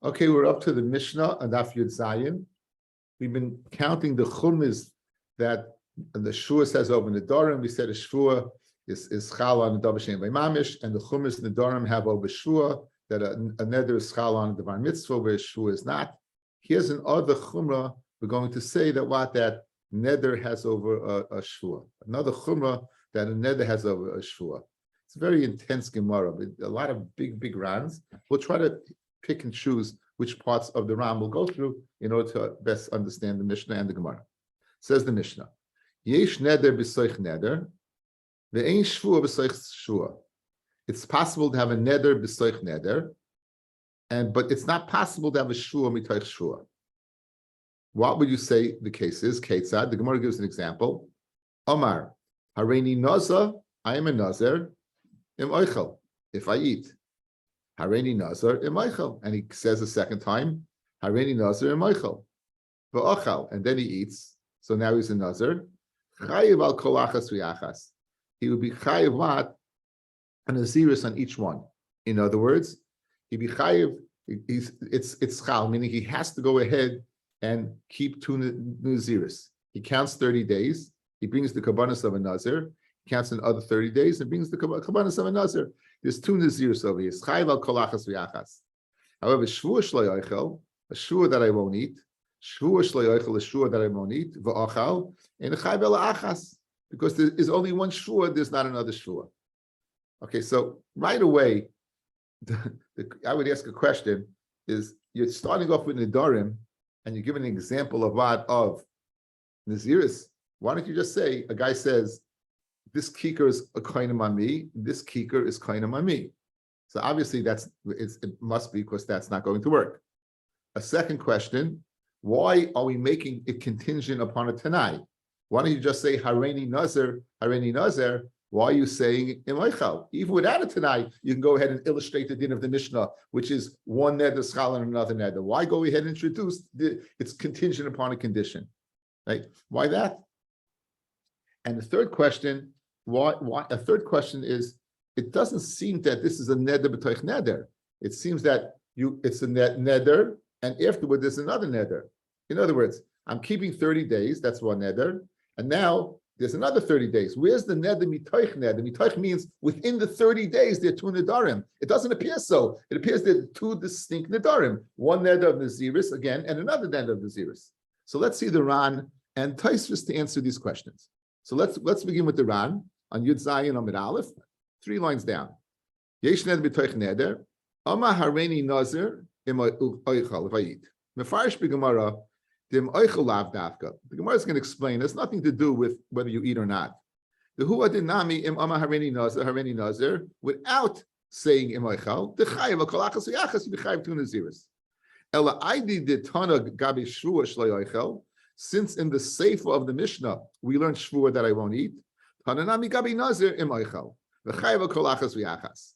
Okay, we're up to the Mishnah and Daf Zayin. We've been counting the chumas that the shua says over Nedarim. We said a shua is chal on the Davashem by Mamish, and the chumas Nedarim have over shua that a neder is chal on the Devar Mitzvah, where shua is not. Here's another chumrah. We're going to say that neder has over a shua. Another chumrah that a neder has over a shua. It's a very intense Gemara, a lot of big runs. We'll try to pick and choose which parts of the Ram we'll go through in order to best understand the Mishnah and the Gemara. Says the Mishnah, Yesh neder b'soich neder, ve'ein shvua b'soich shvua. It's possible to have a neder b'soich neder, but it's not possible to have a shvua mitoich shvua. What would you say the case is? Ketzad, the Gemara gives an example. Omar, hareini naza, I am a nazer, im oichel, if I eat. Hareini nazar im oichel, and he says a second time, Hareini nazar im oichel, v'ochel, and then he eats. So now he's a nazar. Chayiv al kol achas v'yachas. He would be chayiv what? An aziris on each one. In other words, he'd be chayiv. It's chal, meaning he has to go ahead and keep two naziris. He counts 30 days. He brings the kabbanas of a nazir. He counts another 30 days and brings the kabbanas of a nazir. There's two naziris over here. Chayiv al kol achas v'yachas. However, shvua shlo yochel, a shvua that I won't eat. Shvua shlo yochel, a shvua that I won't eat. V'ochal, and chayiv el achas, because there is only one shvua. There's not another shvua. Okay, so right away, I would ask a question: is you're starting off with Nedarim, and you're giving an example of what of naziris? Why don't you just say a guy says, this kikar is a koinim on me, this kikar is koinim on me. So obviously it must be, because that's not going to work. A second question, why are we making it contingent upon a tanai? Why don't you just say hareini nazar, hareini nazar? Why are you saying imaichal? Even without a tanai, you can go ahead and illustrate the din of the Mishnah, which is one neder schal and another neder. Why go ahead and introduce it's contingent upon a condition? Right? Why that? And the third question, why a third question is, it doesn't seem that this is a neder b'toich neder. It seems that it's a neder, and afterward there's another neder. In other words, I'm keeping 30 days, that's one neder, and now there's another 30 days. Where's the neder mitoich neder? Mitoich means within the 30 days there are two nedarim. It doesn't appear so. It appears there are two distinct nedarim. One neder of naziris again, and another neder of naziris. So let's see the Ran and Taisvis to answer these questions. So let's begin with the Ran on Yud Zayin Amid Aleph, 3 lines down. Yesh neder b'toich neder, Ama hareini nazir im oichal, if I eat. Mefarish b'Gemara, dim oichal lav dafka. The Gemara is going to explain, it's nothing to do with whether you eat or not. The hu adinami im ama hareini nazir, without saying im oichal, the chayiv al kol achas v'yachas, you be chayiv two naziris. Ela aidi de tana gabi shvua shlo oichal, since in the sefer of the Mishnah, we learned shvua that I won't eat, Hananami gabi nazir im oichal. V'chayiv kol achas v'yachas.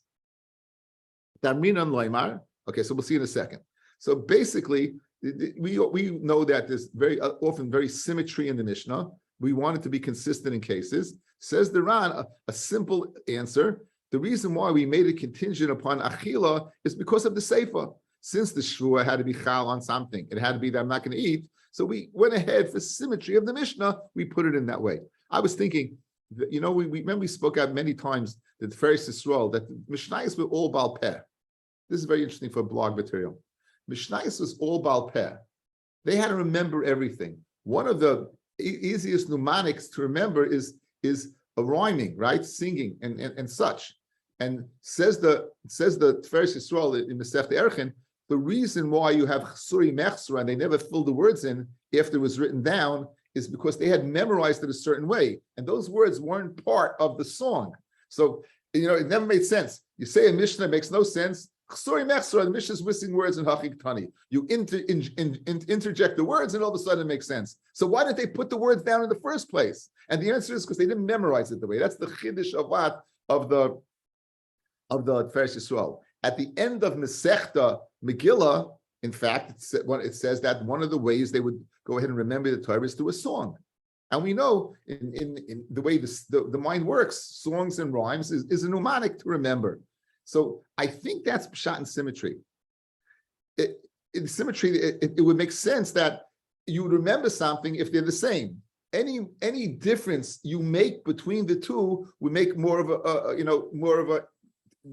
Damrinan loymar. Okay, so we'll see in a second. So basically, we know that there's very often very symmetry in the Mishnah. We want it to be consistent in cases. Says the Ran, a simple answer. The reason why we made it contingent upon achila is because of the sefer. Since the shvua had to be chal on something, it had to be that I'm not going to eat. So we went ahead for symmetry of the Mishnah. We put it in that way. I was thinking, we remember we spoke out many times that the Feres Yisrael, that the Mishnayos were all Baal Peh. This is very interesting for blog material. Mishnayos was all Baal Peh. They had to remember everything. One of the easiest mnemonics to remember is a rhyming, right? Singing and such. And says the Feres Yisrael in Masechta Erchin, the reason why you have Chsuri Mechsra and they never filled the words in after it was written down is because they had memorized it a certain way, and those words weren't part of the song. So, it never made sense. You say a Mishnah, makes no sense. Chsuri Mechsra, the Mishnah is missing words in Hachik Tani. You interject the words, and all of a sudden it makes sense. So why did they put the words down in the first place? And the answer is because they didn't memorize it the way. That's the chiddush of what? Of the Feres Yisrael. At the end of Masechta Megillah, in fact, it says that one of the ways they would go ahead and remember the Torah is through a song. And we know in the way the mind works, songs and rhymes is a mnemonic to remember. So I think that's pshat and symmetry. in symmetry, it would make sense that you would remember something if they're the same. Any difference you make between the two would make more of a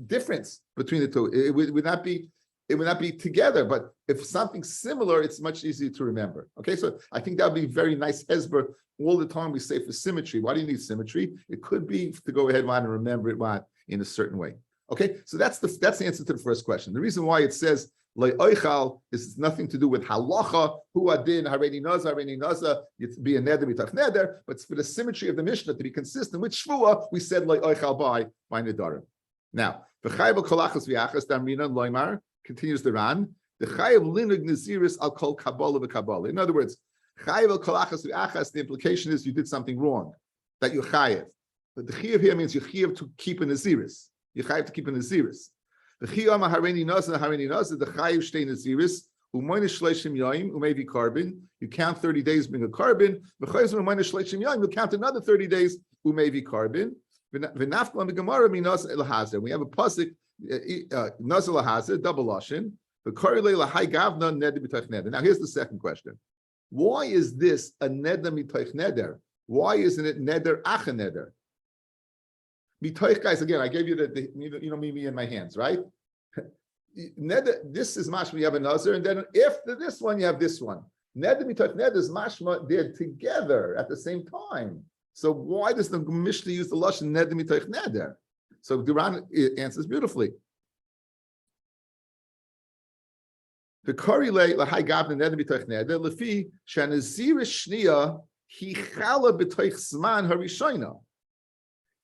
difference between the two. It would not be together. But if something's similar, it's much easier to remember. Okay, so I think that would be very nice hesber all the time we say for symmetry. Why do you need symmetry? It could be to go ahead and remember it in a certain way. Okay, so that's the answer to the first question. The reason why it says Le'oichal is nothing to do with halacha, hu adin, hareni naza, it be a neder mitach neder, but it's for the symmetry of the Mishnah to be consistent with shvua, we said Le'oichal by Nedarim. Now, the chayav kolachas v'achas damrina loymar continues the Ran. The chayav linig naziris al kol kabbalah v'kabbalah. In other words, chayav kolachas v'achas. The implication is you did something wrong, that you chayav. But the chayav here means you chayav to keep a naziris. You chayav to keep a naziris. The chiyama hareni naza, the chayiv shtei naziris, umoinish shleishim yoim, umevi carbon. You count 30 days being a carbon. V'chayz umoinish shleishim yoim, you count another 30 days, umevi carbon. V'nafklam v'gemara minas elhazer. We have a pasuk, naza elhazer, double lashon. V'korele lahai gavna neder b'toich neder. Now here's the second question. Why is this a neder b'toich neder? Why isn't it neder acha neder? Mitoich, guys, again, I gave you me in my hands, right? This is mashma, you have a nazar, and then after this one, you have this one. Neder mitoich neder is mashma, they're together at the same time. So why does the Mishnah use the lashon neder mitoich neder? So Duran answers beautifully. The korile lahai gavna neder mitoich neder lefi shanazir shnia hi chala b'toich zman harishayna.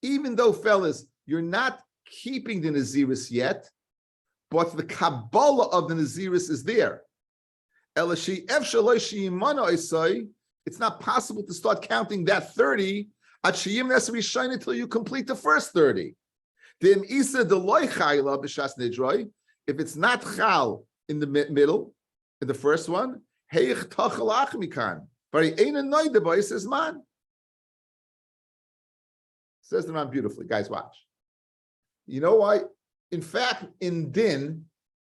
Even though, fellas, you're not keeping the Naziris yet, but the Kabbalah of the Naziris is there. It's not possible to start counting that 30 until you complete the first 30. If it's not chal in the middle, in the first one, says the Ram beautifully. Guys, watch. You know why? In fact, in din,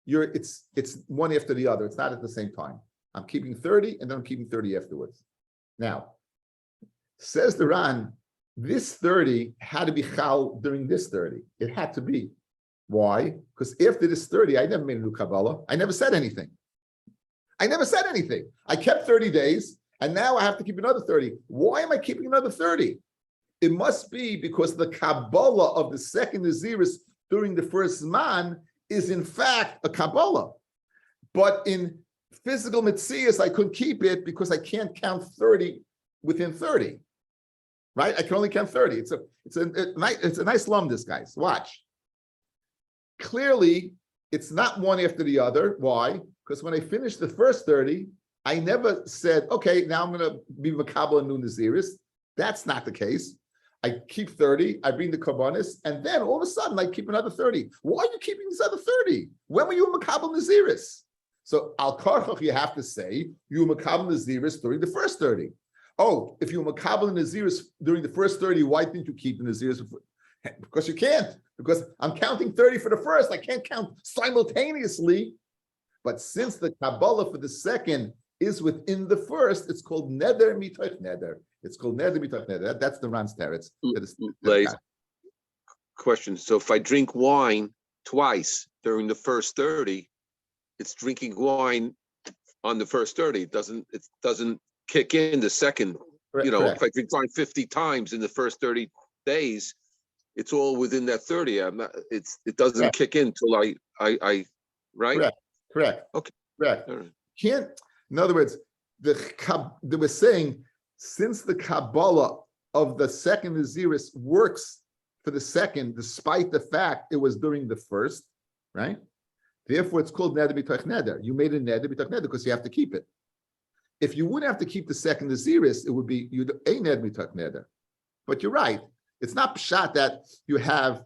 it's one after the other. It's not at the same time. I'm keeping 30 and then I'm keeping 30 afterwards. Now, says the Ran, this 30 had to be chal during this 30. It had to be. Why? Because after this 30, I never made a new Kabbalah. I never said anything. I kept 30 days, and now I have to keep another 30. Why am I keeping another 30? It must be because the Kabbalah of the second Naziris during the first Zman is in fact a Kabbalah. But in physical Metzias, I couldn't keep it because I can't count 30 within 30. Right? I can only count 30. It's a nice lumdus, guys. Watch. Clearly, it's not one after the other. Why? Because when I finished the first 30, I never said, okay, now I'm going to be Makabal and Nun Naziris. That's not the case. I keep 30, I bring the Karbanis, and then all of a sudden I keep another 30. Why are you keeping this other 30? When were you Makabal Naziris? So Al Karchach, you have to say you were Makabal Naziris during the first 30. Oh, if you were Makabal Naziris during the first 30, why didn't you keep the Naziris? Because you can't. Because I'm counting 30 for the first. I can't count simultaneously. But since the Kabbalah for the second is within the first, it's called Neder Mitoich Neder. It's called Neder Mitoich Neder. That's the Ran's teretz. Question. So if I drink wine twice during the first 30, it's drinking wine on the first 30. It doesn't kick in the second. Correct. If I drink wine 50 times in the first 30 days, it's all within that 30. It doesn't Correct. Kick in till I right? Correct. Okay. Correct. Right. Can't. In other words, they were saying since the Kabbalah of the second Naziris works for the second, despite the fact it was during the first, right? Therefore, it's called Neder B'toich Neder. You made a Neder B'toich Neder because you have to keep it. If you wouldn't have to keep the second Naziris, it would be you'd a Neder B'toich Neder. But you're right. It's not pshat that you have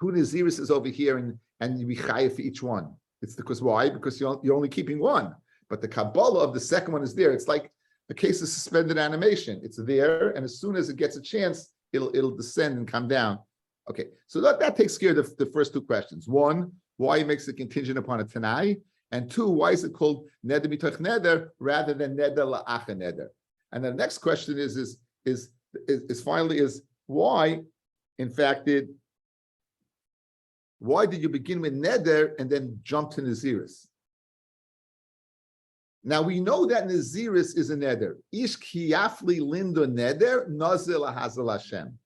two Nazirises over here and you be chayav for each one. It's because why? Because you're only keeping one. But the Kabbalah of the second one is there. It's like a case of suspended animation. It's there, and as soon as it gets a chance, it'll descend and come down. Okay, so that takes care of the first two questions. One, why he makes it contingent upon a Tanai, And two, why is it called neder mitoch neder rather than neder la'acha neder? And the next question is finally why, in fact, why did you begin with neder and then jump to Naziris? Now we know that Naziris is a neder. Ish kiyafli lindo neder nazir lahazal Hashem.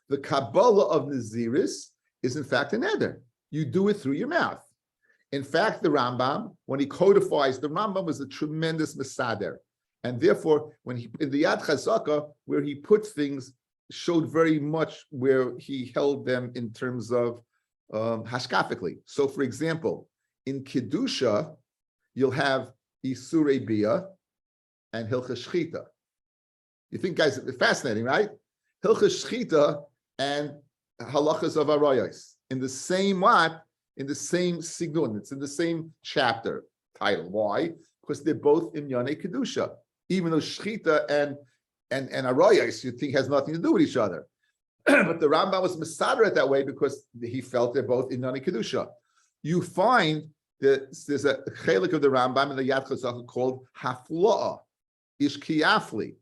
The Kabbalah of Naziris is in fact a neder. You do it through your mouth. In fact, the Rambam, when he codifies, the Rambam was a tremendous masader. And therefore, when he, in the Yad Chazaka, where he put things, showed very much where he held them in terms of hashkafically. So for example, in Kedusha, you'll have Isurei Bia and Hilchas Shchita. You think, guys, it's fascinating, right? Hilchas Shchita and Halachas of Arayos in the same what? In the same signun. It's in the same chapter title. Why? Because they're both in Yonei Kedusha. Even though Shchita and Arayos, you think, has nothing to do with each other. But the Rambam was Masader that way because he felt they're both in Yonei Kedusha. You find that there's a chelik of the Rambam in the Yad Chazaka called Hafla'ah, Ish Kiyafli.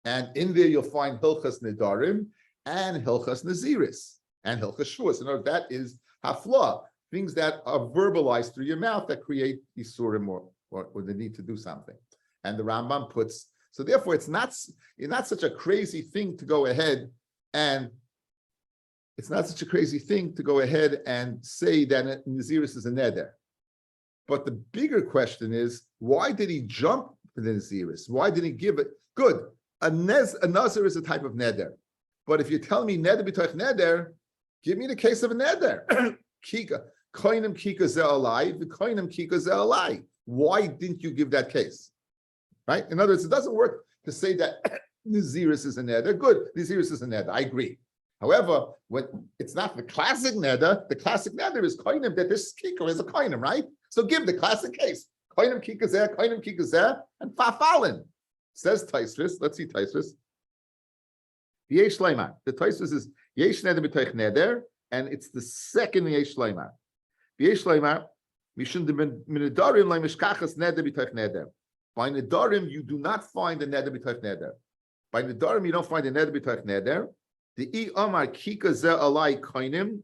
And in there you'll find Hilchas Nedarim and Hilchas Naziris and Hilchas Shvuos. In other words, that is Hafla'ah, things that are verbalized through your mouth that create Isurim or the need to do something. And the Rambam puts, so therefore it's not such a crazy thing to go ahead and say that Naziris is a neder. But the bigger question is, why did he jump to the Naziris? Why didn't he give it? Good. A nazir is a type of neder. But if you're telling me neder b'toich neder, give me the case of a neder. Kika, koinem kika ze alai, v'koinem kika ze alai. Why didn't you give that case? Right? In other words, it doesn't work to say that Naziris is a neder. Good, Naziris is a neder. I agree. However, when it's not the classic neder is koinem, that this kika is a koinem, right? So give the classic case. Koinem kika zeh, and fafalin. Says Taisvis. Let's see Taisvis. Yesh Leimar. The Taisvis is Yesh neder b'toich neder, and it's the second Yesh Leimar. Yesh Leimar, mishun de Nedarim leimishkachas neder b'toich neder. By Nedarim, you do not find the neder b'toich neder. By Nedarim, you don't find the neder b'toich neder. The I Amar kika zeh alai koinim,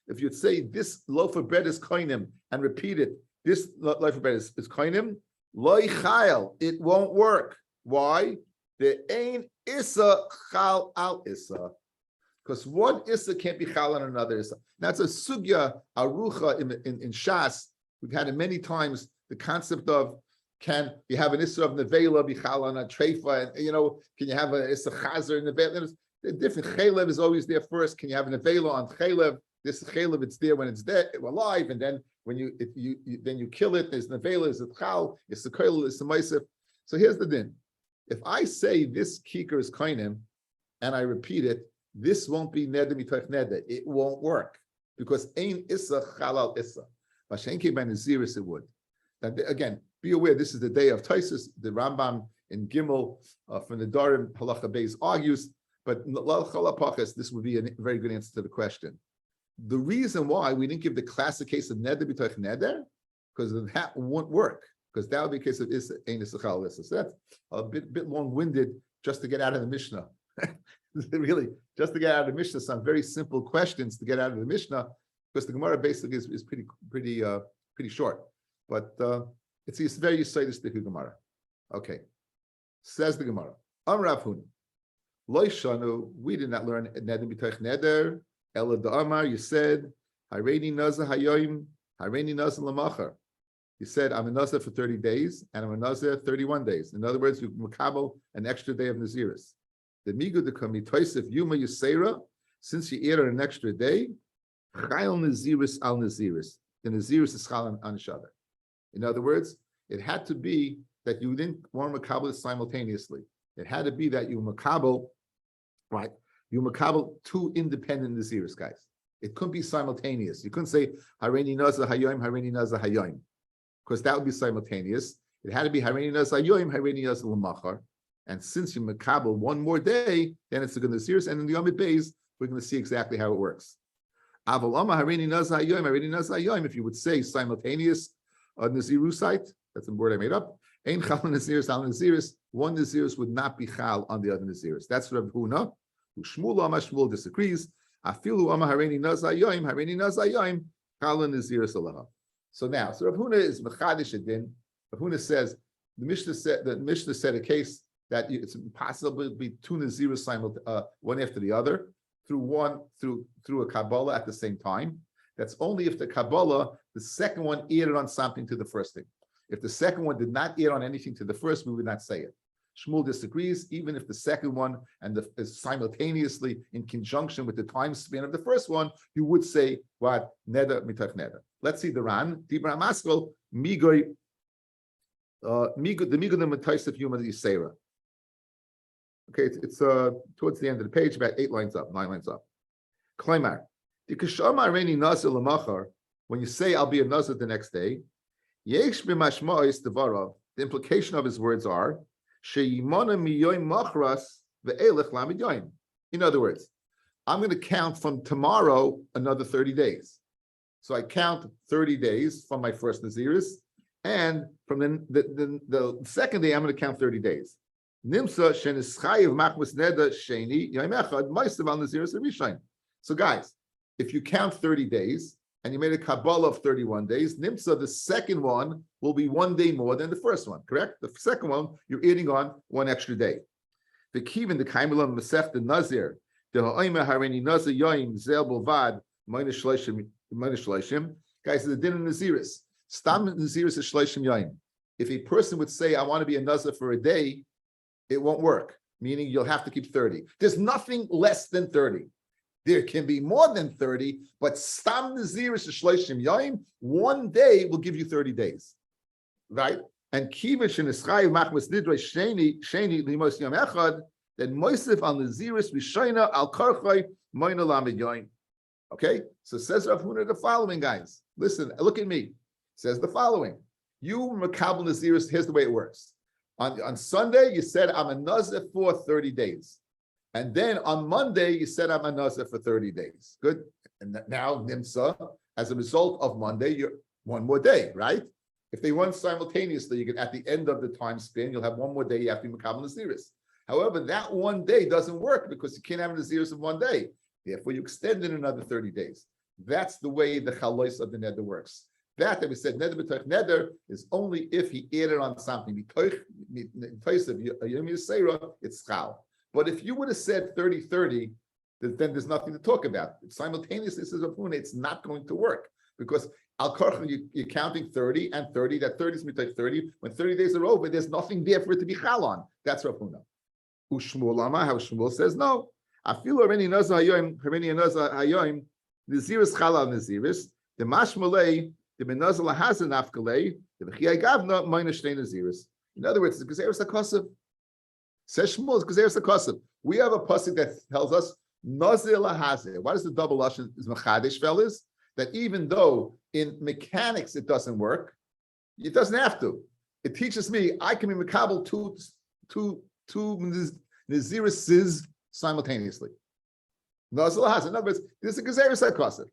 if you'd say this loaf of bread is koinim and repeat it, this loaf of bread is koinim, loy chayel, it won't work. Why? The ain issa chal al issa. Because one issa can't be chal on another issa. That's a sugya arucha in Shas. We've had it many times, the concept of can you have an issa of nevela be chal on a treifa, and can you have an issa chazer in nevela? Different chalev is always there first. Can you have an nevela on chalev? This chalev, it's there when it's dead, alive, and then when you kill it. There's nevela, there's a chal, it's the koil, it's the meisif. So here's the din: if I say this kikar is koinim, and I repeat it, this won't be neder mitoch neder. It won't work because ein issa chalal issa. Mashenki by Naziris it would. Now again, be aware this is the day of Taisus. The Rambam in Gimel from the Nedarim Halacha Beis argues, but this would be a very good answer to the question. The reason why we didn't give the classic case of neder b'toich neder, because that won't work, because that would be a case of issa ein issa chal issa. So that's a bit long-winded just to get out of the Mishnah. Really, just to get out of the Mishnah, some very simple questions to get out of the Mishnah, because the Gemara basically is pretty short. But it's very Yisaitistic Gemara. Okay, says the Gemara. Rav Huna, Lo shanu, we did not learn neder b'toich neder. Ela da'amar, you said, Hareini nazar hayoim, Hareini nazar lamachar. You said, I'm a nazar for 30 days, and I'm a nazar 31 days. In other words, you makabel an extra day of Naziris. The migu de kami toisef yuma yusera, since you ate an extra day, chayil Naziris al Naziris. The Naziris is chal on each other. In other words, it had to be that you didn't want makabel simultaneously. It had to be that you makabel, right? You makabel two independent Naziris, guys. It couldn't be simultaneous. You couldn't say Hareini nazar hayoim, because that would be simultaneous. It had to be Hareini nazar hayoim, Hareini nazar lamachar. And since you makabel one more day, then it's a good Naziris. And in the Yom Beis, we're going to see exactly how it works. Aval Hareini nazar hayoim, Hareini nazar hayoim. If you would say simultaneous A Nazirusite, that's a word I made up. Ein Chal Naziris al Naziris. One Naziris would not be Chal on the other Naziris. That's Rabbi Huna. Shmuel Amar Shmuel disagrees. Afilu Amar Hareini Nazayim, Chal Naziris alaha. So Rabbi Huna is Mechadish Adin. Rabbi Huna says the Mishnah said a case that it's impossible to be two Naziris one after the other through a Kabbalah at the same time. That's only if the Kabbalah, the second one added on something to the first thing. If the second one did not add on anything to the first, we would not say it. Shmuel disagrees. Even if the second one is simultaneously in conjunction with the time span of the first one, you would say what neder mitach neder. Let's see the Ran. Dibra Maskol migoy the mitaisef yuma yisera. Okay, it's towards the end of the page, about 9 lines up. Klaimar. When you say I'll be a nazir the next day, the implication of his words are in other words, I'm going to count from tomorrow another 30 days. So I count 30 days from my first Naziris, and from the second day, I'm going to count 30 days. So guys, if you count 30 days and you made a Kabbalah of 31 days, Nimsa, the second one will be 1 day more than the first one, correct? The second one, you're adding on 1 extra day. The Kivin, the Kaimelam Masech, the Nazir, the Ha'ima Harini Nazir Yoim, Zel Bovad, Minus Shleishim, guys, the din of Naziris. Stam Naziris is Shleishim Yoim. If a person would say, I want to be a Nazir for a day, it won't work, meaning you'll have to keep 30. There's nothing less than 30. There can be more than 30, but Stam Naziris Shleishim Yaim, 1 day will give you 30 dash, right? And Kivish and Ischayev Machmas Nidrei Sheni Limos Yom Echad, then Moisef al Naziris Rishayna al Karchay Moina Lamed Yaim. Okay, so says Rav Huna the following, guys. Listen, look at me. Says the following. You Makabel Naziris, here's the way it works. On Sunday, you said I'm a Nazir for 30 days. And then on Monday, you said I'm a Nazir for 30 days. Good. And now Nimsa, as a result of Monday, you're 1 more day, right? If they run simultaneously, you can, at the end of the time span, you'll have 1 more day you have to be Makabel Naziris. However, that 1 day doesn't work because you can't have Naziris in 1 day. Therefore, you extend it another 30 days. That's the way the chalois of the neder works. That we said neder b'toich neder is only if he added on something. It's chal. But if you would have said 30-30, then there's nothing to talk about. Simultaneously, says Rav Huna, it's not going to work because al karcha you're counting 30 and 30. That 30 is mitay 30. When 30 days are over, there's nothing there for it to be chal on. That's Rav Huna. Ushmuel Lama, how Shmuel says no. I feel already nazayoim naziris chal al naziris the mashmalei the benazal hasan afkalei the b'chiyai gavna minus shtei naziris. In other words, it's gezeres hakosav. Says Shmuel, it's gezeres hakosav. We have a pasuk that tells us nazir lahazir. What is the double lashon? Is machadish, fellas? That even though in mechanics it doesn't work, it doesn't have to. It teaches me I can be mekabel two nazirises simultaneously. Nazir lahazir. In other words, this is a gezeres hakosav.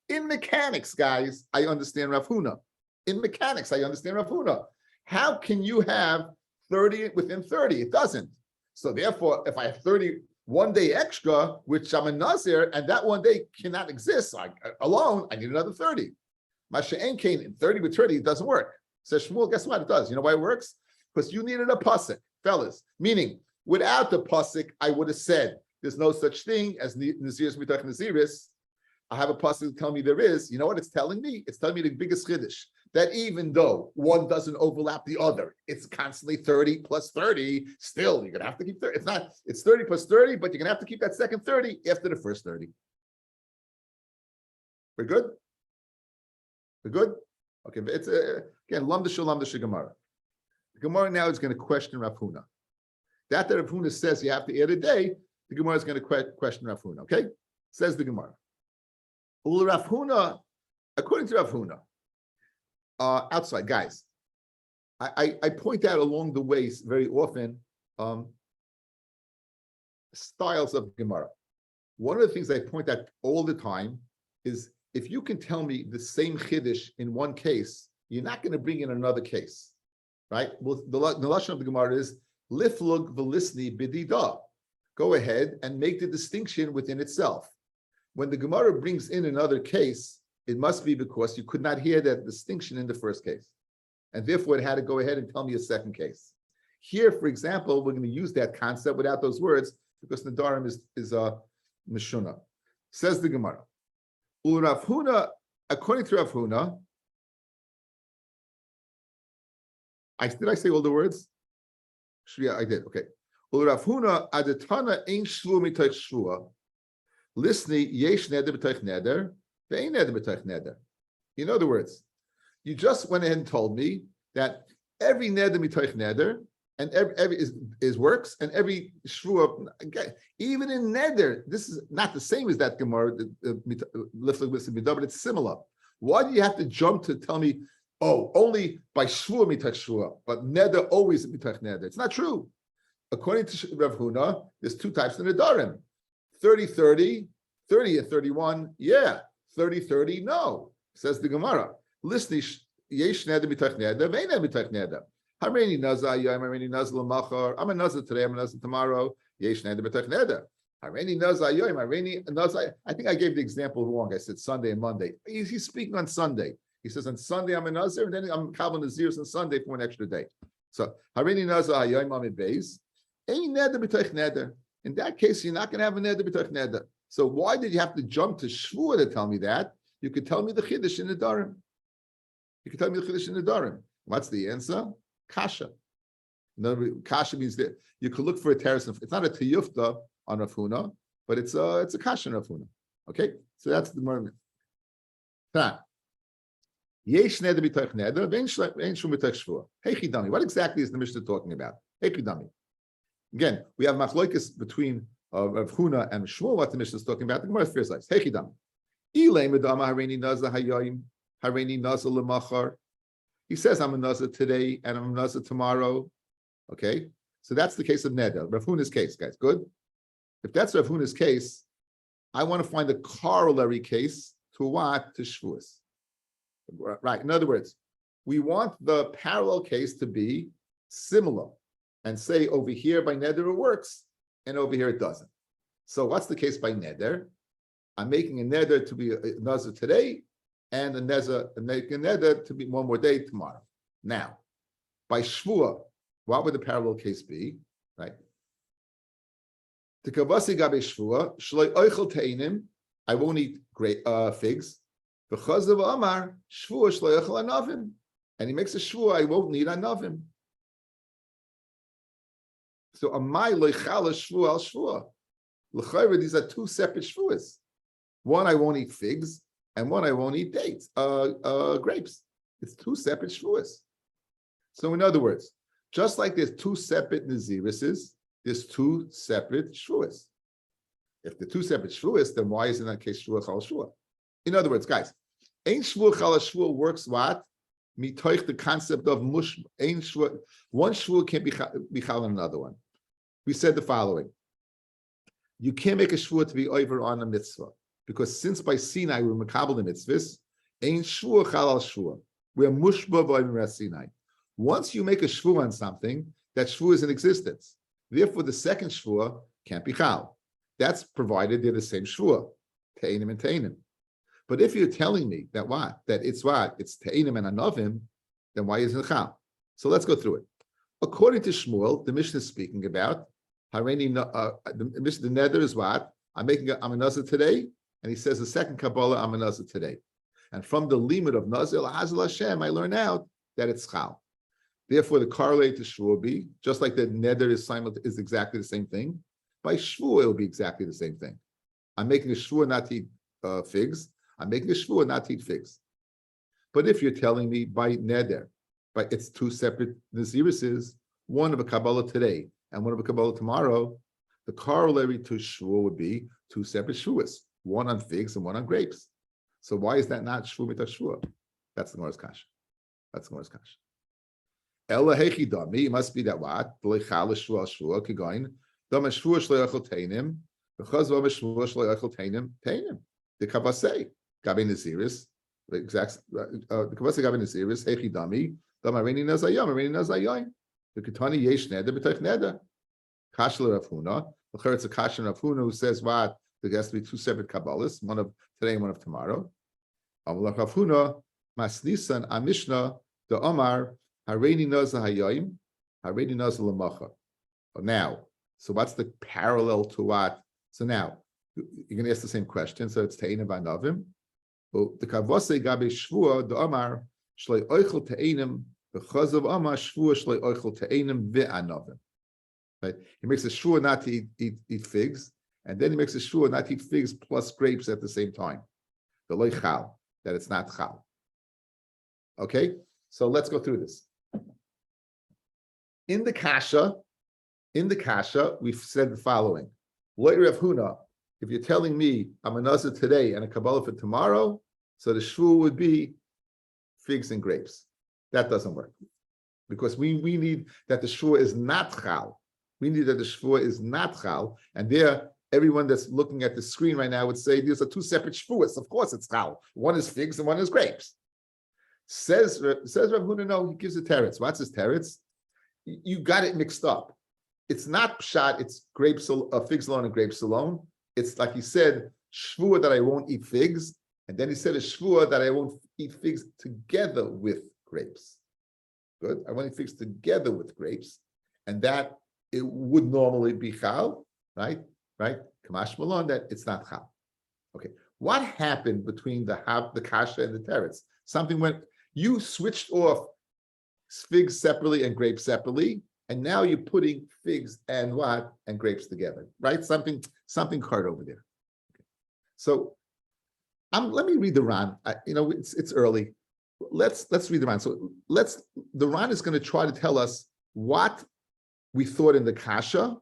In mechanics, guys, I understand Rav Huna. In mechanics, I understand Rav Huna. How can you have 30 within 30? It doesn't. So therefore, if I have 30 1 day extra, which I'm a Nazir, and that 1 day cannot exist alone, I need another 30. Masha'en Kain, in 30 with 30, it doesn't work. Says Shmuel, guess what? It does. You know why it works? Because you needed a pasuk, fellas. Meaning, without the pasuk, I would have said, there's no such thing as Naziris mitach Naziris. I have a pasuk to tell me there is. You know what it's telling me? It's telling me the biggest chiddush, that even though one doesn't overlap the other, it's constantly 30 plus 30. Still, you're gonna have to keep 30. It's 30 plus 30, but you're gonna have to keep that second 30 after the first 30. We're good? We're good? Okay, but it's again, lamda Gemara. The Gemara now is going to question Rav Huna. That Rav Huna says you have to add a day, the Gemara is going to question Rav Huna, okay? Says the Gemara. Rav Huna, according to Rav Huna, outside guys, I point out along the way very often styles of Gemara. One of the things I point out all the time is if you can tell me the same chiddush in one case you're not going to bring in another case, right? Well, the lashon of the Gemara is liflug v'lisni b'dida. Go ahead and make the distinction within itself. When the Gemara brings in another case, it must be because you could not hear that distinction in the first case. And therefore, it had to go ahead and tell me a second case. Here, for example, we're going to use that concept without those words because Nedarim is a Mishuna. Says the Gemara. Rav Huna, according to Rav Huna, did I say all the words? Yeah, I did. Okay. Rav Huna adatana ein shvua mitoich shvua. Listening yesh neder b'toich neder, ve'ein neder b'toich neder. In other words, you just went ahead and told me that every neder mitoich neder and every is works, and every shvua, even in neder, this is not the same as that Gemara, but it's similar. Why do you have to jump to tell me, oh, only by shvua mitach shvua, but neder always mitach neder? It's not true. According to Rav Huna, there's two types of nedarim: 30-30, 30 and 31. Yeah, 30-30. No, says the Gemara. Listen, yesh neder mitach neder, ve'ein neder mitach neder. Hareini nazar yom, hareini nazar l'machar. I'm a nazar today, I'm a nazar tomorrow. Yesh neder b'tach neder. Hareini nazar yom, hareini nazar. I think I gave the example wrong. I said Sunday and Monday. He's speaking on Sunday. He says on Sunday I'm a nazar, and then I'm kabbalah nazirs on Sunday for an extra day. So hareini nazar yom amid beis. Ain't neder b'tach neder. In that case, you're not going to have a neder b'tach neder. So why did you have to jump to shvua to tell me that? You could tell me the chiddush in the Nedarim. You could tell me the chiddush in the Nedarim. What's the answer? Kasha. In other words, kasha means that you could look for a terrace. It's not a tiyufta on Rav Huna, but it's a kasha on Rav Huna. Okay, so that's the moment. Yesh neder b'toich neder, ve'ein shum b'toich shvua. Hey chidami, what exactly is the Mishnah talking about? Hey chidami. Again, we have machlokes between Rav Huna and Shmuel. What the Mishnah is talking about? The Gemara first says, hey chidami. Ilay medama hareini nazar hayoyim, hareini nazar lemachar. He says, I'm a nazar today and I'm a nazar tomorrow. Okay, so that's the case of neder. Rav Huna's case, guys. Good. If that's Rav Huna's case, I want to find a corollary case to what? To shvuas. Right. In other words, we want the parallel case to be similar and say over here by neder it works and over here it doesn't. So what's the case by neder? I'm making a neder to be a nazar today and a neder to be one more day tomorrow. Now, by shvua, what would the parallel case be? Right? Tekavasi gabe shvua, shloi oichel teinim, I won't eat figs. V'chazav amar shvua shloi oichel anavim, and he makes a shvua, I won't need anavim. So amai loichala shvua al shvua. L'chayra, these are two separate shvuas. One I won't eat figs, and one I won't eat dates, grapes. It's two separate shvuas. So in other words, just like there's two separate nazirises, there's two separate shvuas. If the two separate shvuas, then why is in that case shvua chal shvua? In other words, guys, ein shvua chal shvua works what? Mitoich the concept of mush. Ein shvua, one shvua can't be chal on another one. We said the following: you can't make a shvua to be over on a mitzvah. Because since by Sinai we're makabel the mitzvahs, ain't shvua chal al shvua. We're mushba v'ayim Sinai. Once you make a shvua on something, that shvua is in existence. Therefore, the second shvua can't be chal. That's provided they're the same shvua, te'inim and te'inim. But if you're telling me that what? That it's what? It's te'inim and anavim, then why isn't it chal? So let's go through it. According to Shmuel, the Mishnah is speaking about hareini. The neder is what? I'm a nazar today. And he says the second Kabbalah, I'm a nazar today. And from the limit of nazar, Hazal Hashem, I learn out that it's chal. Therefore, the correlate to shvua will be, just like the neder is exactly the same thing, by shvua it will be exactly the same thing. I'm making a shvua not to eat figs. I'm making a shvua not to eat figs. But if you're telling me by neder, by it's two separate nazirises, one of a Kabbalah today and one of a Kabbalah tomorrow, the corollary to shvua would be two separate shvuas. One on figs and one on grapes. So why is that not shvu mitach shvua? That's the Gemara's kasha. That's the Gemara's kasha. Ela hechidami, it must be that what? V'leichal shvua shvua kigoin. Dam shvua shloyachol teinim. V'chaz v'am shvua shloyachol teinim teinim. The kabasei gabe naziris. The exact the Kavasi Gavin is Iris, Hechi Dami, Damarini Nazayam, Marini Nazayoin. The Katani Yesh Neder, B'Toich Neder. Kashla Rav Huna. It's a Kashan Rav Huna who says what? There has to be two separate Kabbalas, one of today and one of tomorrow. Amalach Rav Huna, Masnisan, Amishna, the Omar, Hareini Naza Hayoim, Hareini Naza Lamacha. Now, so what's the parallel to what? So now, you're going to ask the same question. So it's Te'ina Ba'Novim. The Kavose Gabe Shvua, the Omar, Shlei Oichel Te'inim, the Chazav Omar, Shvua Shlei Oichel Te'inim Ve'anovim. Right? He makes a shvua not to eat figs, and then he makes a shvua not to eat figs plus grapes at the same time. The loy chal, that it's not chal. Okay, so let's go through this. In the kasha, we've said the following: Loy Rav Huna, if you're telling me I'm a nazir today and a kabbalah for tomorrow, so the shvua would be figs and grapes. That doesn't work because we need that the shvua is not chal. We need that the shvua is not chal, and there, everyone that's looking at the screen right now would say these are two separate shvuas. Of course, it's chal. One is figs and one is grapes. Says Rav Huna, no, he gives a teretz. What's his teretz? You got it mixed up. It's not pshat. It's grapes, figs alone and grapes alone. It's like he said, shvua that I won't eat figs, and then he said a shvua that I won't eat figs together with grapes. Good. I won't eat figs together with grapes, and that. It would normally be chal, right? Kamash Malon, that it's not chal. Okay, what happened between the kasha and the teretz? Something went. You switched off figs separately and grapes separately, and now you're putting figs and what and grapes together, right? Something occurred over there. Okay. So, let me read the Ran. It's early. Let's read the Ran. So the Ran is going to try to tell us what we thought in the kasha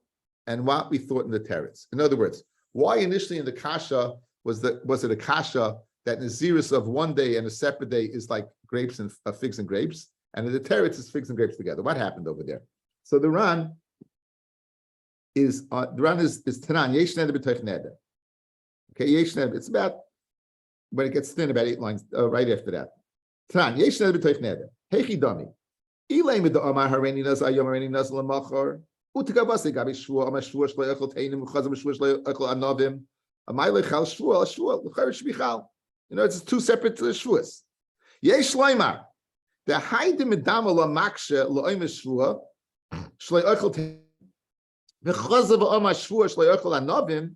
and what we thought in the teretz. In other words, why initially in the kasha was it a kasha that Naziris of one day and a separate day is like grapes and figs and grapes, and in the teretz is figs and grapes together? What happened over there? So the Ran is Tanan Yesh Neder B'Toich Neder. Okay, Yesh Neder. It's about when it gets thin, about 8 lines right after that. Tanan Yesh Neder B'Toich Neder. Hechi Dami. Ilay mit the Omar Hareini Naz Ayom Hareini Naz Lamachar. Utikabase Gabi Shvua Amar Shvua Shlei Echol Teinim Uchazam Shvua Shlei Echol Anovim. Amay Lechal Shvua L'Chayr Shbichal. It's two separate shvuas. Yesh Leimar. The Haydim Medama LaMaksha L'Oim Shvua Shlei Echol Teinim V'Chazav Omar Shvua Shlei Echol Anovim.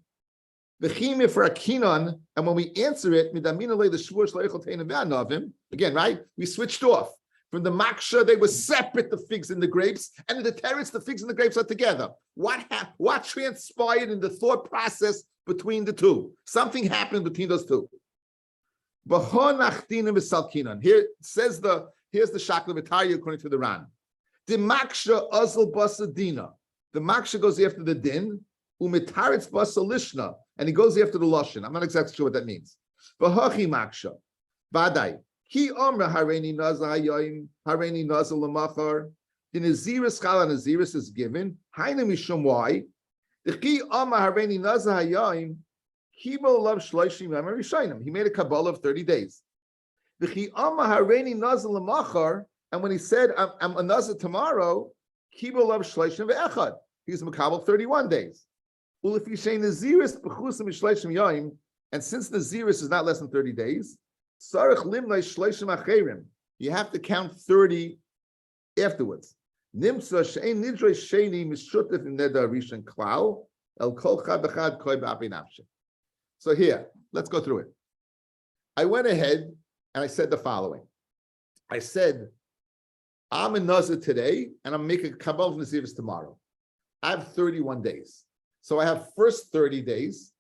V'Chim Ifrakinon. And when we answer it, Midamina Le the Shvua Shlei Echol Teinim V'Anovim. Again, right? We switched off. From the maksha, they were separate, the figs and the grapes, and in the teretz, the figs and the grapes are together. What transpired in the thought process between the two? Something happened between those two. Here says here's the shakla v'tarya according to the Ran. The maksha azal basadina. The maksha goes after the din, umitaretz basalishna, and he goes after the lashon. I'm not exactly sure what that means. V'hachi maksha, vadai. Ki omra hareini naza hayoim, hareini naza lamachar. The Naziris chala Naziris is given. Haina mishum why? The ki omra hareini naza hayoim, kibo lav shloishim yamim rishayim. He made a kabbalah of 30 days. The ki omra hareini naza lamachar, and when he said I'm a naza tomorrow, kibo lav shloishim ve'echad. He's makabel 31 days. Well, if you say Naziris b'chusim shloishim yamim, and since Naziris is not less than 30 days. You have to count 30 afterwards. So here, let's go through it. I went ahead and I said the following. I said, I'm in Nazir today and I'm making a Kabbalah Naziris tomorrow. I have 31 days. So I have first 30 days.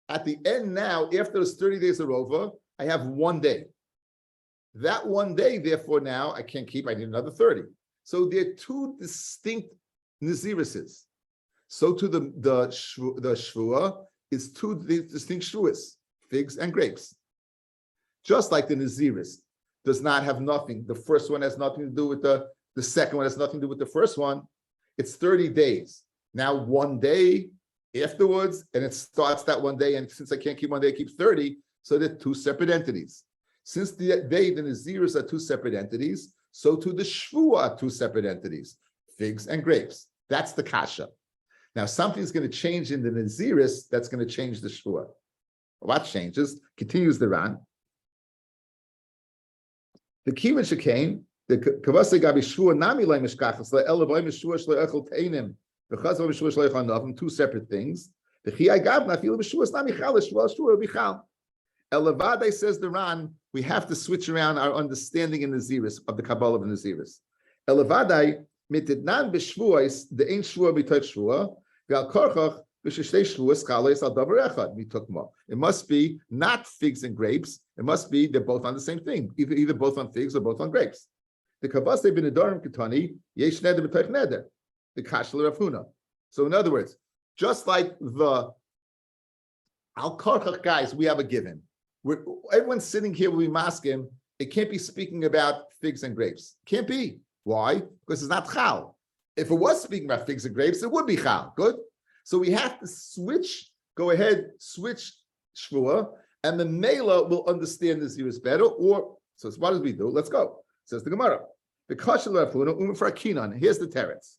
At the end now, after those 30 days are over, I have 1 day. That 1 day, therefore, now I can't keep. I need another 30. So there are two distinct Nazirises. So to the Shvua is two distinct Shvuas, figs and grapes. Just like the Naziris does not have nothing. The first one has nothing to do with the second one has nothing to do with the first one. It's 30 days. Now 1 day afterwards, and it starts that 1 day. And since I can't keep 1 day, I keep 30. So they're two separate entities. Since the Naziris are two separate entities, so too the Shvua are two separate entities, figs and grapes. That's the kasha. Now something's going to change in the Naziris that's going to change the Shvua. What changes? Continues the Ran. The Kivan Shekain, the Kavase Gabi Shvua Nami Lai Mishkachas, La Elavoy Mishua Shlo Echel Teinim, the Chazal Mishua Shlo Echel Novim, two separate things. The Chiyai Gav Nafil Mishua Nami Chal Shvua Shvua Bichal. Elavade says the Ran, we have to switch around our understanding in Naziris of the Kabbalah of the Naziris. Elavade mitidnan b'shvuos the ain't shvua b'tot shvua v'al korchach b'shishtei shvuos chales al davar echad mitukma. It must be not figs and grapes. It must be they're both on the same thing, either both on figs or both on grapes. The kavase bin Nedarim ketani yesh neder b'toich neder the kashel Rav Huna. So in other words, just like the al korchach guys, we have a given. Everyone's sitting here will be masking. It can't be speaking about figs and grapes. Can't be. Why? Because it's not chal. If it was speaking about figs and grapes, it would be chal. Good. So we have to switch. Go ahead, switch shvua, and the mela will understand the zeros better. Or so what does we do? Let's go. Says the Gemara. The kashel Rav Huna umfrakinan. Here's the teretz.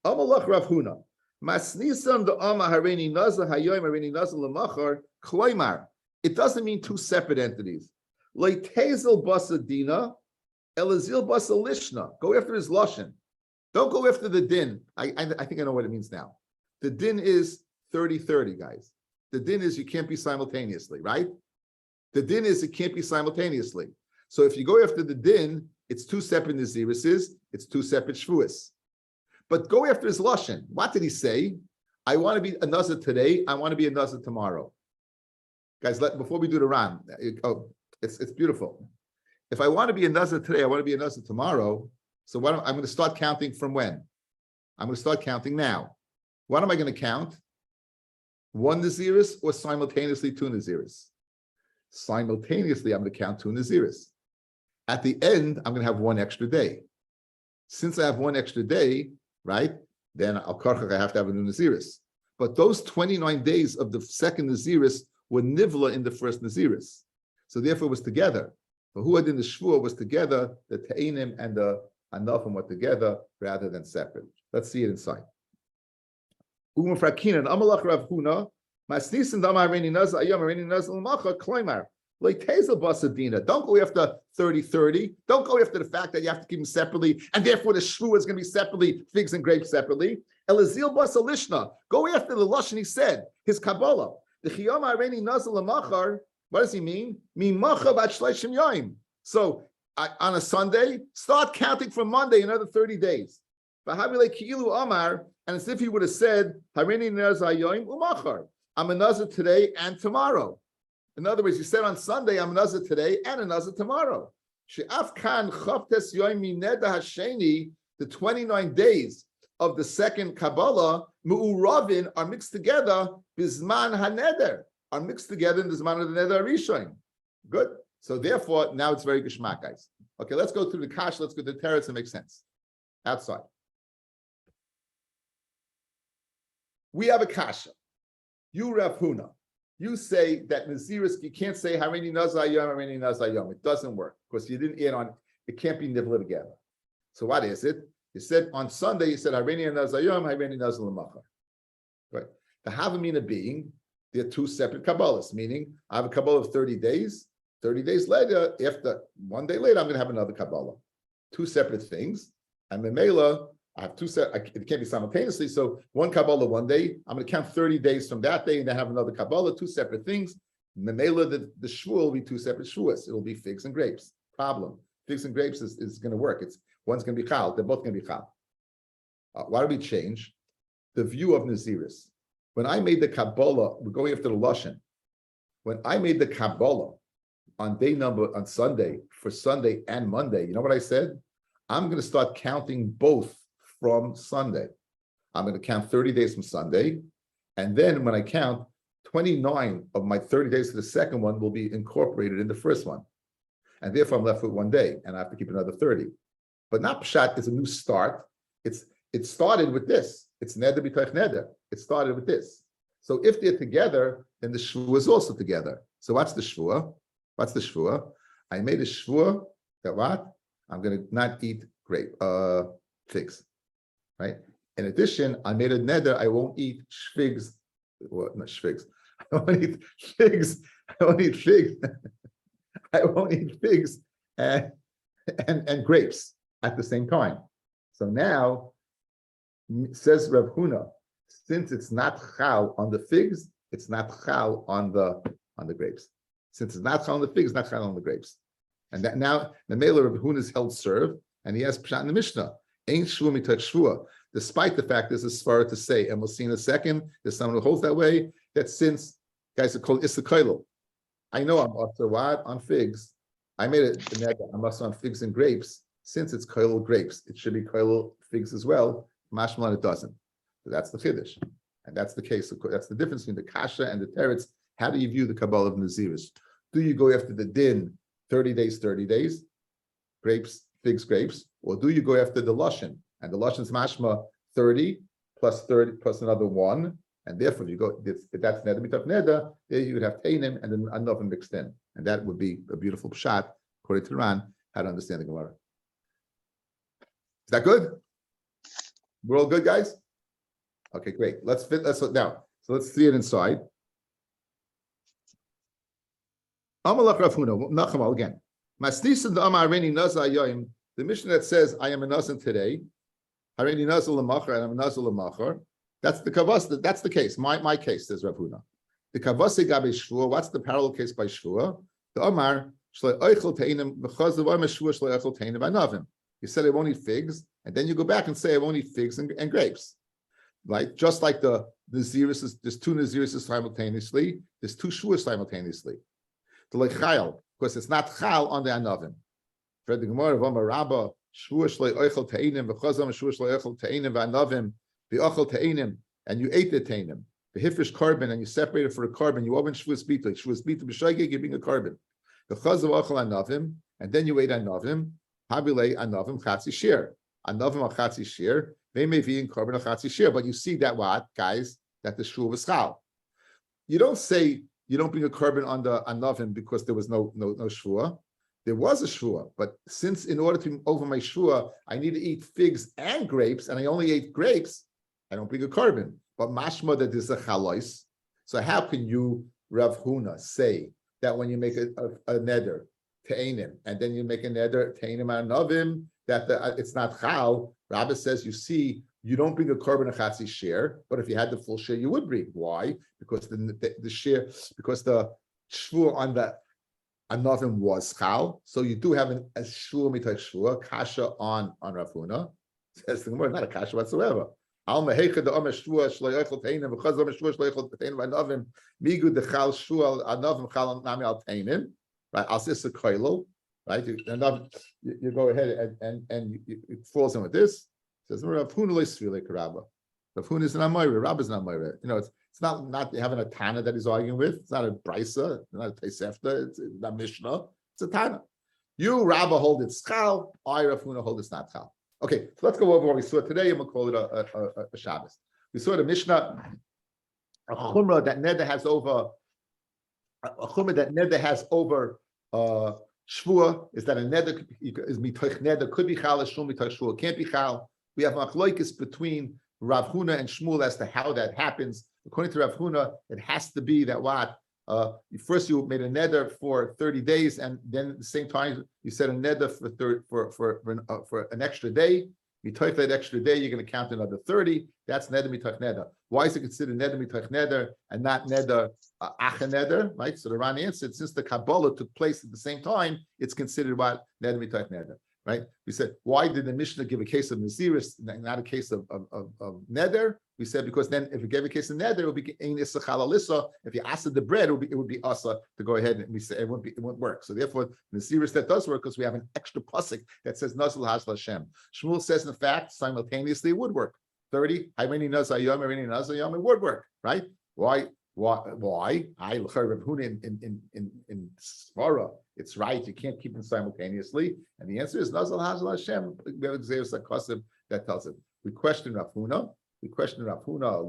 Amalach Rav Huna. Masnisan the ama hareini nazar hayoyim hareini nazar lemachar kloimar. It doesn't mean two separate entities. Leitezel basadina, elazil basalishna. Go after his lashon. Don't go after the din. I think I know what it means now. The din is 30-30, guys. The din is you can't be simultaneously, right? The din is it can't be simultaneously. So if you go after the din, it's two separate nazirises, it's two separate shvuas. But go after his lashon. What did he say? I want to be a nazir today. I want to be a nazir tomorrow. Guys, before we do the Ran, it's beautiful. If I want to be a nazir today, I want to be a nazir tomorrow. So I'm going to start counting from when? I'm going to start counting now. What am I going to count? One naziris or simultaneously two naziris? Simultaneously, I'm going to count two naziris. At the end, I'm going to have one extra day. Since I have one extra day, right? Then I have to have a new naziris. But those 29 days of the second naziris were nivla in the first naziris. So therefore it was together. But who had in the shvua was together, the te'inim and the anafim were together rather than separate. Let's see it inside. Umafrakinan amalach Rav Huna, masnisin dama hareini nazar ayam hareini nazar l'macha kloimar leitezel basadina. Don't go after 30-30. Don't go after the fact that you have to keep them separately, and therefore the shvua is going to be separately, figs and grapes separately. Elazil basalishna. Go after the lashon he said, his Kabbalah. The chiyam hareini nazar l'machar. What does he mean? So on a Sunday, start counting from Monday another 30 days. And as if he would have said, I'm a nazir today and tomorrow. In other words, he said on Sunday, I'm a nazir today and a nazir tomorrow. The 29 days of the second Kabbalah, mu'uravin, are mixed together, bizman haneder, are mixed together in the Zman of the Neder Rishon. Good. So therefore, now it's very geshmak, guys. Okay, let's go through the kash. Let's go to the teretz and make sense. Outside. We have a kasha. You, Rav Huna, you say that Naziris, you can't say Hareini Nazar Yom, Hareini Nazar Yom. It doesn't work because you didn't add on, it can't be nivla together. So what is it? You said on Sunday, you said Hareini Nazar Yom, Hareini Nazar L'machar. Right. The Havamina being, they're two separate Kabbalahs, meaning I have a Kabbalah of 30 days. 30 days later, after 1 day later, I'm going to have another Kabbalah. Two separate things. And Memela, I have it can't be simultaneously. So one Kabbalah 1 day, I'm going to count 30 days from that day and then have another Kabbalah, two separate things. Memela, the shvua will be two separate shvuas. It'll be figs and grapes. Problem. Figs and grapes is going to work. One's going to be chal. They're both going to be chal. Why do we change? The view of Naziris. When I made the Kabbalah, we're going after the Lashon. When I made the Kabbalah on Sunday, for Sunday and Monday, you know what I said? I'm going to start counting both from Sunday. I'm going to count 30 days from Sunday. And then when I count, 29 of my 30 days to the second one will be incorporated in the first one. And therefore I'm left with 1 day and I have to keep another 30. But not pshat is a new start. It started with this. It's neder b'toich neder. It started with this. So if they're together, then the shvua is also together. So what's the shvua? What's the shvua? I made a shvua that what? I'm going to not eat figs, right? In addition, I made a neder, I won't eat figs. What? Not figs. I won't eat figs. I won't eat figs. I won't eat figs and grapes at the same time. So now, says Rav Huna, since it's not chal on the figs, it's not chal on the grapes. Since it's not chal on the figs, it's not chal on the grapes. And that now the mailer of Huna is held serve, and he has pshat in the Mishnah. Ain't shvua mitach shvua. Despite the fact there's a svara to say, and we'll see in a second, there's someone who holds that way, that since guys are called isakailo, I know I'm also what on figs. I made it I'm also on figs and grapes. Since it's koilo grapes, it should be koilo figs as well. Mashmalan it doesn't. So that's the chiddush, and that's the case. That's the difference between the kasha and the teretz. How do you view the kabbalah of Naziris? Do you go after the din 30 days, grapes, figs, grapes, or do you go after the lashon? And the lashon's mashma 30 plus another 1, and therefore if you go, if that's neder mitaf neder, there you would have tainim and then another mixed in, and that would be a beautiful pshat according to Ran how to understand the Gemara. Is that good? We're all good, guys? Okay, great. Let's look now. So let's see it inside. Amalach Rav Huna, Nachamal again. Masnisin the Amar Hareini Nazar Yoim. The Mishnah that says I am a Nazar today, Hareini Nazar Lamachar, and I'm a Nazar Lamachar. That's the kavas. That's the case. My case, says Rav Huna. The kavase gabe shvua. What's the parallel case by shvua? The Amar shlei oichel teinim because the Amar shvua shlei oichel teinim by navim. You said I won't eat figs, and then you go back and say I won't eat figs and grapes. Right? Just like the Naziris, there's two Naziris simultaneously, there's two Shuas simultaneously. The like Chayil, because it's not Chal on the Anavim. For the Gemara of Amar Rabba, Shua Shlei Oichel Te'inim, V'chazam Shua Shlei Oichel Te'inim V'anavim, V'ochel Te'inim, and you ate the Te'inim. The Hifrish carbon, and you separated for a carbon, you open Shuas Bita B'shagig, you're being a carbon. V'chazam Oichel Anavim, and then you ate Anavim, Habilei Anavim Chatzi Shir. Anavim Chatzi Shir, they may be in carbon a Chatzi Shir, but you see that what, guys, that the Shua was Chal. You don't say, you don't bring a carbon on the Anavim because there was no Shua. There was a Shua, but since in order to over my Shua, I need to eat figs and grapes, and I only ate grapes, I don't bring a carbon. But mashma that is a chalois. So how can you, Rav Huna, say that when you make a neder, te'enim, and then you make a neder, te'enim anavim, that it's not chal? Rabbi says, you see, you don't bring a carbon a chatzi share, but if you had the full share, you would bring. Why? Because the share, because the shvur on the anavim was chal, so you do have a shvur mitay shvur kasha on Rav Huna. Says the Gemara, not a kasha whatsoever. Al mehechad the omer shvur shloyachol teinim because omer shvur shloyachol teinim anavim migu the chal shvur anavim chal nami al teinim. Right? Al sisa koilo. Right? You go ahead and it falls in with this. Says Rav Huna leisvilek Rabba. Rav Huna is not Moira. Rabba is not Moira. You know, it's not having a Tana that he's arguing with. It's not a Brisa. It's not a Tosefta. It's not Mishnah. It's a Tana. You Rabba hold it schal. I Rav Huna hold it's not schal. Okay, so let's go over what we saw today, and we'll call it a Shabbos. We saw the Mishnah, a Chumrah that Neder has over. A Chumrah that Neder has over. Shvua is that a neder is mitoich neder could be chal as shul mitoich shvua can't be chal. We have machlokes between Rav Huna and Shmuel as to how that happens. According to Rav Huna, it has to be that what first you made a neder for 30 days, and then at the same time you said a neder for an extra day. Mitoich that extra day, you're going to count another 30. That's neder mitoich neder. Why is it considered neder mitoich neder and not neder acha neder? Right. So the Ran answered, since the Kabbalah took place at the same time, it's considered what neder mitoich neder. Right. We said, why did the Mishnah give a case of Naziris, not a case of neder? We said because then if you gave a case of neder, it would be ein issa chalalissa. If you asked the bread, it would be asa to go ahead, and we say it won't work. So therefore, Naziris that does work because we have an extra pasuk that says Nazal Hasla Hashem. Shmuel says in fact simultaneously it would work. 30, Hareini Nazar Yom, Hareini Nazar Yom, it would work, right? Why? I Rav Huna in Svara, it's right. You can't keep them simultaneously, and the answer is Nazal Hasla Hashem. We have a that tells it. We question Rav Huna. We question Rav Huna,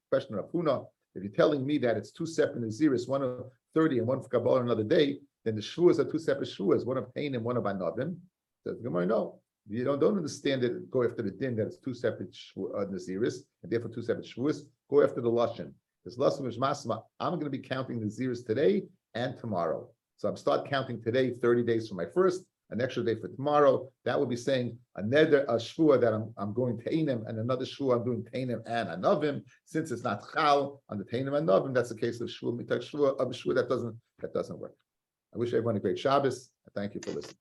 question Rav Huna. If you're telling me that it's two separate Naziris, one of 30 and one for Kabbalah another day, then the Shavuos are two separate Shavuos, one of Tainim, one of Anavim. Says the Gemara, no, you don't understand it. Go after the din that it's two separate Naziris, and therefore two separate Shavuos. Go after the Lashon. This Lashon is Masma. I'm going to be counting Naziris today and tomorrow. So I'm start counting today, 30 days for my first, an extra day for tomorrow. That would be saying a shvua that I'm going Tainim, and another shvua I'm doing Tainim and Anavim. Since it's not Chal on the Tainim and Anavim, that's the case of shvua mitak shvua of shvua that doesn't work. I wish everyone a great Shabbos. I thank you for listening.